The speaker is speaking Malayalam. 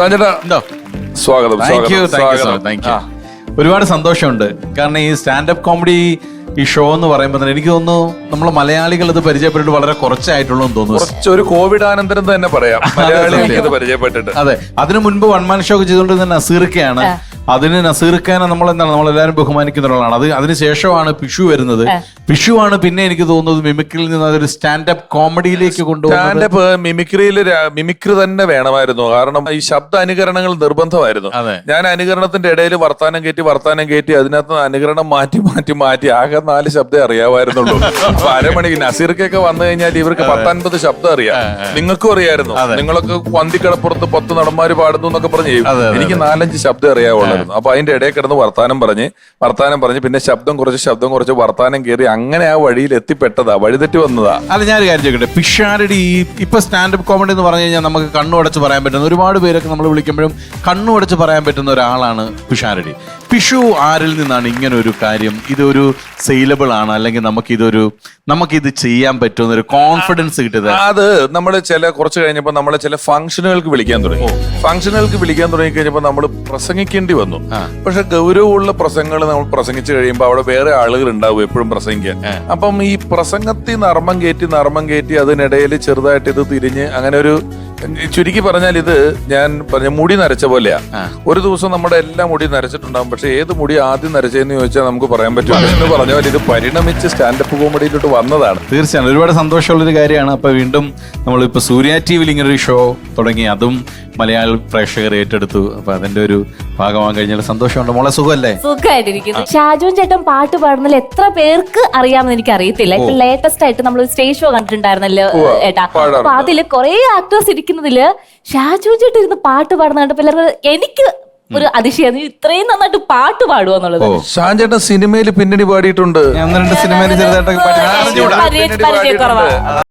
സ്വാഗതം. ഒരുപാട് സന്തോഷമുണ്ട്. കാരണം ഈ സ്റ്റാൻഡപ്പ് കോമഡി ഈ ഷോ എന്ന് പറയുമ്പോൾ തന്നെ എനിക്ക് തോന്നുന്നു നമ്മൾ മലയാളികൾ ഇത് പരിചയപ്പെട്ടിട്ട് വളരെ കുറച്ചായിട്ടുള്ളൂ എന്ന് തോന്നുന്നു. കുറച്ചൊരു കോവിഡ് ആനന്തരം തന്നെ പറയാം മലയാളികൾക്ക് പരിചയപ്പെട്ടിട്ട്. അതെ, അതിനു മുൻപ് വൺമാൻ ഷോ ഒക്കെ ചെയ്തുകൊണ്ടിരുന്ന നസീർക്കയാണ്. അതിന് നസീർക്കാനെ നമ്മളെല്ലാവരും ബഹുമാനിക്കുന്ന ഒരാളാണ്. അതിനുശേഷമാണ് പിഷു വരുന്നത്. പിഷു ആണ് പിന്നെ എനിക്ക് തോന്നുന്നത് മിമിക്രിയിൽ നിന്ന് അതൊരു സ്റ്റാൻഡപ്പ് കോമഡിയിലേക്ക് കൊണ്ടുപോകുന്നത്. സ്റ്റാൻഡപ്പ് മിമിക്രി തന്നെ വേണമായിരുന്നു. കാരണം ഈ ശബ്ദ അനുകരണങ്ങൾ നിർബന്ധമായിരുന്നു. ഞാൻ അനുകരണത്തിന്റെ ഇടയിൽ വർത്താനം കയറ്റി അതിനകത്ത് അനുകരണം മാറ്റി ആകെ 4 ശബ്ദം അറിയാമായിരുന്നുള്ളൂ. അപ്പൊ അരമണിക്ക് നസീർക്കൊക്കെ വന്നു കഴിഞ്ഞാൽ ഇവർക്ക് 10-50 ശബ്ദം അറിയാം. നിങ്ങൾക്കും അറിയായിരുന്നു. നിങ്ങളൊക്കെ പന്തിക്കടപ്പുറത്ത് 10 നടന്മാര് പാടുന്നു എന്നൊക്കെ പറഞ്ഞ് എനിക്ക് 4-5 ശബ്ദം അറിയാവുള്ളായിരുന്നു. അപ്പൊ അതിന്റെ ഇടയിൽ കിടന്ന് വർത്താനം പറഞ്ഞ് പിന്നെ ശബ്ദം കുറച്ച് വർത്താനം കയറി അങ്ങനെ ആ വഴിയിൽ എത്തിപ്പെട്ടതാ, വഴിതെറ്റി വന്നതാ. അല്ല, ഞാനൊരു കാര്യം ചോദിക്കട്ടെ, പിഷാരടി ഇപ്പൊ സ്റ്റാൻഡപ്പ് കോമഡി എന്ന് പറഞ്ഞു കഴിഞ്ഞാൽ നമുക്ക് കണ്ണുടച്ച് പറയാൻ പറ്റുന്ന ഒരുപാട് പേരൊക്കെ നമ്മൾ വിളിക്കുമ്പോഴും കണ്ണുടച്ച് പറയാൻ പറ്റുന്ന ഒരാളാണ് പിഷാരടി. പിഷു ആരിൽ നിന്നാണ് ഇങ്ങനെ ഒരു കാര്യം, ഇതൊരു സെയിലബിൾ ആണ്, അല്ലെങ്കിൽ നമുക്കിത് ചെയ്യാൻ പറ്റുന്ന ഒരു കോൺഫിഡൻസ് കിട്ടിയത്? അത് നമ്മൾ കുറച്ച് കഴിഞ്ഞപ്പോൾ നമ്മളെ ചില ഫംഗ്ഷനുകൾക്ക് വിളിക്കാൻ തുടങ്ങി കഴിഞ്ഞപ്പോൾ നമ്മൾ പ്രസംഗിക്കേണ്ടി വന്നു. പക്ഷെ ഗൗരവമുള്ള പ്രസംഗങ്ങൾ നമ്മൾ പ്രസംഗിച്ചു കഴിയുമ്പോൾ അവിടെ വേറെ ആളുകൾ ഉണ്ടാവും എപ്പോഴും പ്രസംഗിക്കാൻ. അപ്പം ഈ പ്രസംഗത്തിൽ നർമ്മം കയറ്റി അതിനിടയിൽ ചെറുതായിട്ട് ഇത് തിരിഞ്ഞ് അങ്ങനെ ഒരു, ചുരുക്കി പറഞ്ഞാൽ ഇത് ഞാൻ പറഞ്ഞ മുടി നരച്ച പോലെയാ. ഒരു ദിവസം നമ്മുടെ എല്ലാ മുടി നരച്ചിട്ടുണ്ടാകും. പക്ഷെ ഏത് മുടി ആദ്യം നരച്ചതെന്ന് ചോദിച്ചാൽ നമുക്ക് പറയാൻ പറ്റില്ല. എന്ന് പറഞ്ഞ പോലെ ഇത് പരിണമിച്ച് സ്റ്റാൻഡപ്പ് കോമഡിയിലോട്ട് വന്നതാണ്. തീർച്ചയായും ഒരുപാട് സന്തോഷമുള്ളൊരു കാര്യമാണ്. അപ്പൊ വീണ്ടും നമ്മളിപ്പോ സൂര്യ ടിവിയിൽ ഇങ്ങനെ ഒരു ഷോ തുടങ്ങി, അതും മലയാള പ്രേക്ഷകർ ഏറ്റെടുത്തു. അപ്പൊ അതിന്റെ ഒരു ഭാഗമാകാൻ കഴിഞ്ഞാൽ സന്തോഷമുണ്ട്. മോളെ സുഖമല്ലേ? സുഖമായിട്ടിരിക്കുന്നു. ഷാജോൻ ചേട്ടൻ പാട്ട് പാടുന്നതിൽ എത്ര പേർക്ക് അറിയാമെന്ന് എനിക്ക് അറിയത്തില്ല. ഇപ്പൊ ലേറ്റസ്റ്റ് ആയിട്ട് നമ്മൾ സ്റ്റേജ് ഷോ കണ്ടിട്ടുണ്ടായിരുന്നല്ലോ ഏട്ടാ. അപ്പൊ അതില് കുറെ ആക്ടേഴ്സ് ഇരിക്കുന്നതില് ഷാജോൻ ചേട്ടൻ ഇരുന്ന് പാട്ട് പാടുന്ന കണ്ടപ്പോ എല്ലാവർക്കും എനിക്ക് ഒരു അതിശയം, ഇത്രയും നന്നായിട്ട് പാട്ട് പാടുക എന്നുള്ളത്. ഷാൻ ചേട്ടൻ സിനിമയിൽ പിന്നണി പാടിയിട്ടുണ്ട്. 1-2 സിനിമയിൽ ചെറുതായിട്ടൊക്കെ പരിചയക്കുറവാണ്.